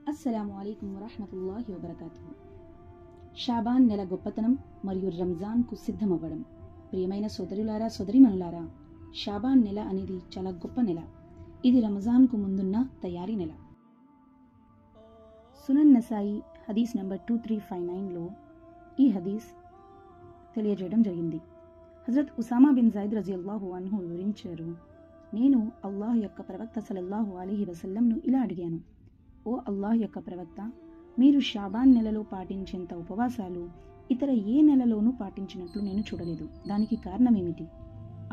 అస్సలాము అలైకుం వరహ్మతుల్లాహి వబరకాతుహు. షాబాన్ నెల గొప్పతనం మరియు రంజాన్కు సిద్ధమవ్వడం. ప్రియమైన సోదరులారా, సోదరిమణులారా, షాబాన్ నెల అనేది చాలా గొప్ప నెల. ఇది రంజాన్కు ముందున్న తయారీ నెల. సునన్ నసాయి హదీస్ నంబర్ 2359లో ఈ హదీస్ తెలియజేయడం జరిగింది. హజరత్ ఉసామా బిన్ జైద్ రజియల్లాహు అన్హు వివరించారు, నేను అల్లాహ్ యొక్క ప్రవక్త సల్లల్లాహు అలైహి వసల్లంను ఇలా అడిగాను, ఓ అల్లాహ్ యొక్క ప్రవక్త, మీరు షాబాన్ నెలలో పాటించేంత ఉపవాసాలు ఇతర ఏ నెలలోనూ పాటించినట్లు నేను చూడలేదు. దానికి కారణమేమిటి?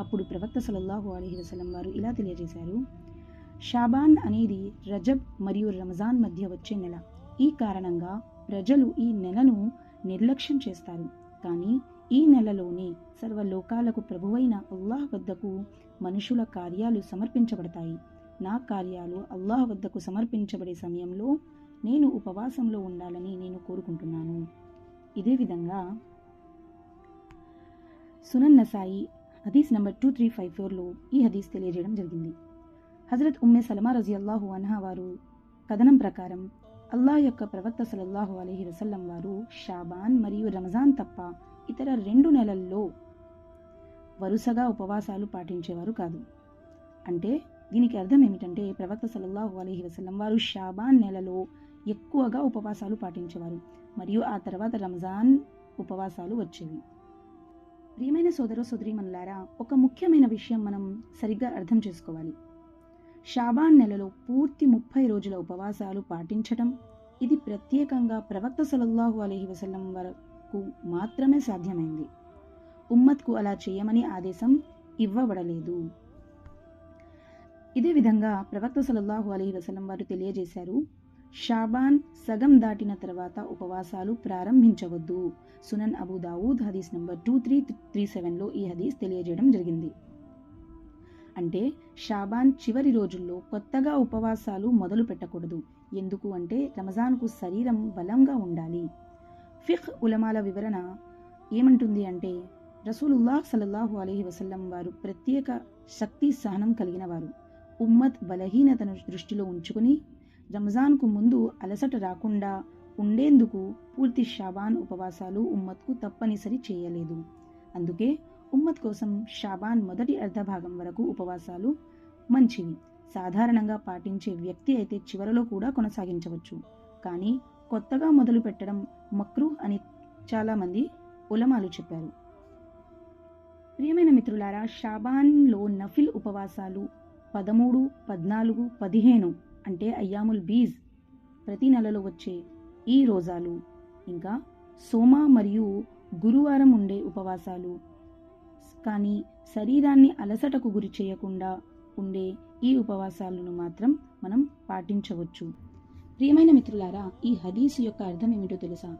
అప్పుడు ప్రవక్త సల్లల్లాహు అలైహి వసల్లం వారు ఇలా తెలియజేశారు, షాబాన్ అనేది రజబ్ మరియు రంజాన్ మధ్య వచ్చే నెల. ఈ కారణంగా ప్రజలు ఈ నెలను నిర్లక్ష్యం చేస్తారు. కానీ ఈ నెలలోనే సర్వలోకాలకు ప్రభువైన అల్లాహ్ వద్దకు మనుషుల కార్యాలు సమర్పించబడతాయి. నా కార్యాలు అల్లాహ్ వద్దకు సమర్పించబడే సమయంలో నేను ఉపవాసంలో ఉండాలని నేను కోరుకుంటున్నాను. ఇదే విధంగా సునన్ నసాయి హదీస్ నంబర్ 2354లో ఈ హదీస్ తెలియజేయడం జరిగింది. హజరత్ ఉమ్మే సలమా రజియల్లాహు అన్హా వారు కథనం ప్రకారం అల్లాహ్ యొక్క ప్రవక్త సల్లల్లాహు అలైహి వసల్లం వారు షాబాన్ మరియు రంజాన్ తప్ప ఇతర 2 నెలల్లో వరుసగా ఉపవాసాలు పాటించేవారు కాదు. అంటే దీనికి అర్థం ఏమిటంటే ప్రవక్త సల్లల్లాహు అలైహి వసల్లం వారు షాబాన్ నెలలో ఎక్కువగా ఉపవాసాలు పాటించేవారు మరియు ఆ తర్వాత రంజాన్ ఉపవాసాలు వచ్చేవి. ప్రియమైన సోదర సోదరీమణులారా, ఒక ముఖ్యమైన విషయం మనం సరిగ్గా అర్థం చేసుకోవాలి. షాబాన్ నెలలో పూర్తి 30 రోజుల ఉపవాసాలు పాటించటం ఇది ప్రత్యేకంగా ప్రవక్త సల్లల్లాహు అలైహి వసల్లం వరకు మాత్రమే సాధ్యమైంది. ఉమ్మత్కు అలా చేయమని ఆదేశం ఇవ్వబడలేదు. ఇదే విధంగా ప్రవక్త సల్లల్లాహు అలైహి వసల్లం వారు తెలియజేశారు, షాబాన్ సగం దాటిన తర్వాత ఉపవాసాలు ప్రారంభించవద్దు. సునన్ అబూ దావూద్ హదీస్ నంబర్ 2337లో ఈ హదీస్ తెలియజేయడం జరిగింది. అంటే షాబాన్ చివరి రోజుల్లో కొత్తగా ఉపవాసాలు మొదలు పెట్టకూడదు. ఎందుకు అంటే రంజాన్కు శరీరం బలంగా ఉండాలి. ఫిఖ్ ఉలమాల వివరణ ఏమంటుంది అంటే, రసూలుల్లాహ్ సల్లల్లాహు అలైహి వసల్లం వారు ప్రత్యేక శక్తి సహనం కలిగిన వారు. ఉమ్మత్ బలహీనతను దృష్టిలో ఉంచుకుని రంజాన్కు ముందు అలసట రాకుండా ఉండేందుకు పూర్తి షాబాన్ ఉపవాసాలు ఉమ్మత్కు తప్పనిసరి చేయలేదు. అందుకే ఉమ్మత్ కోసం షాబాన్ మొదటి అర్ధభాగం వరకు ఉపవాసాలు మంచివి. సాధారణంగా పాటించే వ్యక్తి అయితే చివరలో కూడా కొనసాగించవచ్చు. కానీ కొత్తగా మొదలు పెట్టడం మక్రూహ్ అని చాలామంది ఉలమాలు చెప్పారు. ప్రియమైన మిత్రులారా, షాబాన్లో నఫిల్ ఉపవాసాలు 13, 14, 15 అంటే అయ్యాముల్ బీజ్ ప్రతి నెలలో వచ్చే ఈ రోజాలు, ఇంకా సోమ మరియు గురువారం ఉండే ఉపవాసాలు, కానీ శరీరాన్ని అలసటకు గురి చేయకుండా ఉండే ఈ ఉపవాసాలను మాత్రం మనం పాటించవచ్చు. ప్రియమైన మిత్రులారా, ఈ హదీసు యొక్క అర్థం ఏమిటో తెలుసా?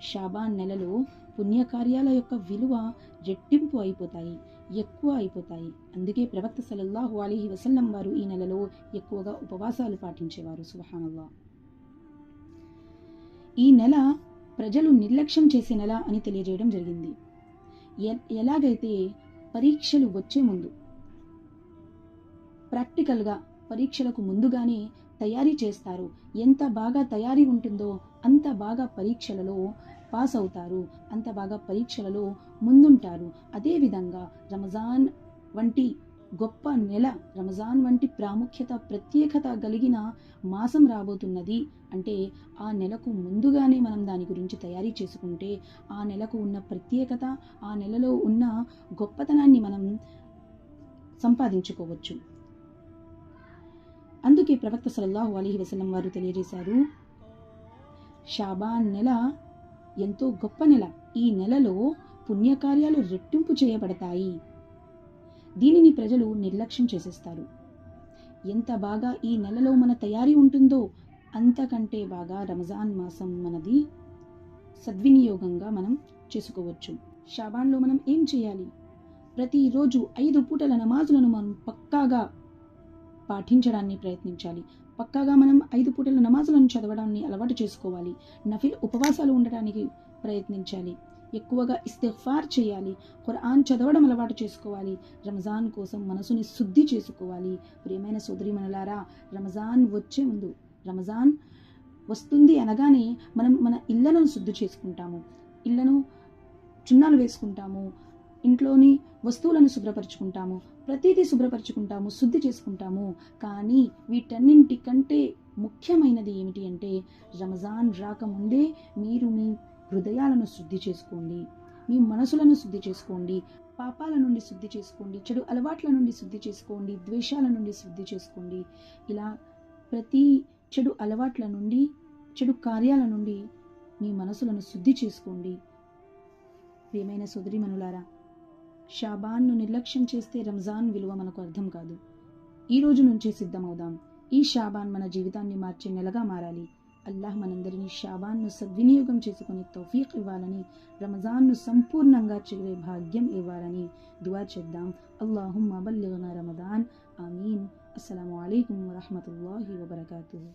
షాబాన్ నెలలో పుణ్యకార్యాల యొక్క విలువ రెట్టింపు అయిపోతాయి, ఎక్కువ అయిపోతాయి. అందుకే ప్రవక్త సల్లల్లాహు అలైహి వసల్లం వారు ఈ నెలలో ఎక్కువగా ఉపవాసాలు పాటించేవారు. సుబ్హానల్లాహ్. ఈ నెల ప్రజలు నిర్లక్ష్యం చేసే నెల అని తెలియజేయడం జరిగింది. ఎలాగైతే పరీక్షలు వచ్చే ముందు ప్రాక్టికల్గా పరీక్షలకు ముందుగానే తయారీ చేస్తారు, ఎంత బాగా తయారీ ఉంటుందో అంత బాగా పరీక్షలలో పాస్ అవుతారు, అంత బాగా పరీక్షలలో ముందుంటారు. అదేవిధంగా రంజాన్ వంటి గొప్ప నెల, రంజాన్ వంటి ప్రాముఖ్యత ప్రత్యేకత కలిగిన మాసం రాబోతున్నది అంటే ఆ నెలకు ముందుగానే మనం దాని గురించి తయారీ చేసుకుంటే ఆ నెలకు ఉన్న ప్రత్యేకత, ఆ నెలలో ఉన్న గొప్పతనాన్ని మనం సంపాదించుకోవచ్చు. అందుకే ప్రవక్త సల్లల్లాహు అలైహి వసల్లం వారు తెలియజేశారు, షాబాన్ నెల ఎంతో గొప్ప నెల. ఈ నెలలో పుణ్యకార్యాలు రెట్టింపు చేయబడతాయి. దీనిని ప్రజలు నిర్లక్ష్యం చేసేస్తారు. ఎంత బాగా ఈ నెలలో మన తయారీ ఉంటుందో అంతకంటే బాగా రంజాన్ మాసం మనది సద్వినియోగంగా మనం చేసుకోవచ్చు. షాబాన్లో మనం ఏం చేయాలి? ప్రతిరోజు 5 పూటల నమాజులను మనం పక్కాగా పాటించడాన్ని ప్రయత్నించాలి. పక్కాగా మనం 5 పూటల నమాజులను చదవడాన్ని అలవాటు చేసుకోవాలి. నఫిల్ ఉపవాసాలు ఉండటానికి ప్రయత్నించాలి. ఎక్కువగా ఇస్తిగ్ఫార్ చేయాలి. ఖురాన్ చదవడం అలవాటు చేసుకోవాలి. రంజాన్ కోసం మనసుని శుద్ధి చేసుకోవాలి. ప్రియమైన సోదరీమణులారా, రంజాన్ వచ్చే ముందు రంజాన్ వస్తుంది అనగానే మనం మన ఇళ్లను శుద్ధి చేసుకుంటాము, ఇళ్లను చున్నాలు వేసుకుంటాము, ఇంట్లోని వస్తువులను శుభ్రపరచుకుంటాము, ప్రతిదీ శుభ్రపరచుకుంటాము, శుద్ధి చేసుకుంటాము. కానీ వీటన్నింటికంటే ముఖ్యమైనది ఏమిటి అంటే రంజాన్ రాకముందే మీరు మీ హృదయాలను శుద్ధి చేసుకోండి, మీ మనసులను శుద్ధి చేసుకోండి, పాపాల నుండి శుద్ధి చేసుకోండి, చెడు అలవాట్ల నుండి శుద్ధి చేసుకోండి, ద్వేషాల నుండి శుద్ధి చేసుకోండి. ఇలా ప్రతి చెడు అలవాట్ల నుండి, చెడు కార్యాల నుండి మీ మనసులను శుద్ధి చేసుకోండి. ప్రియమైన సోదరీమణులారా, షాబాన్ను నిర్లక్ష్యం చేస్తే రంజాన్ విలువ మనకు అర్థం కాదు. ఈ రోజు నుంచే సిద్ధమవుదాం. ఈ షాబాన్ మన జీవితాన్ని మార్చే నెలగా మారాలి. అల్లాహ్ మనందరినీ షాబాన్ను సద్వినియోగం చేసుకునే తౌఫీక్ ఇవ్వాలని, రంజాన్ను సంపూర్ణంగా చేరే భాగ్యం ఇవ్వాలని దుఆ చేద్దాం. అల్లాహుమ్మా బల్లిగ్నా రమదాన్. ఆమీన్. అస్సలాము అలైకుం వరహ్మతుల్లాహి వబరకాతుహు.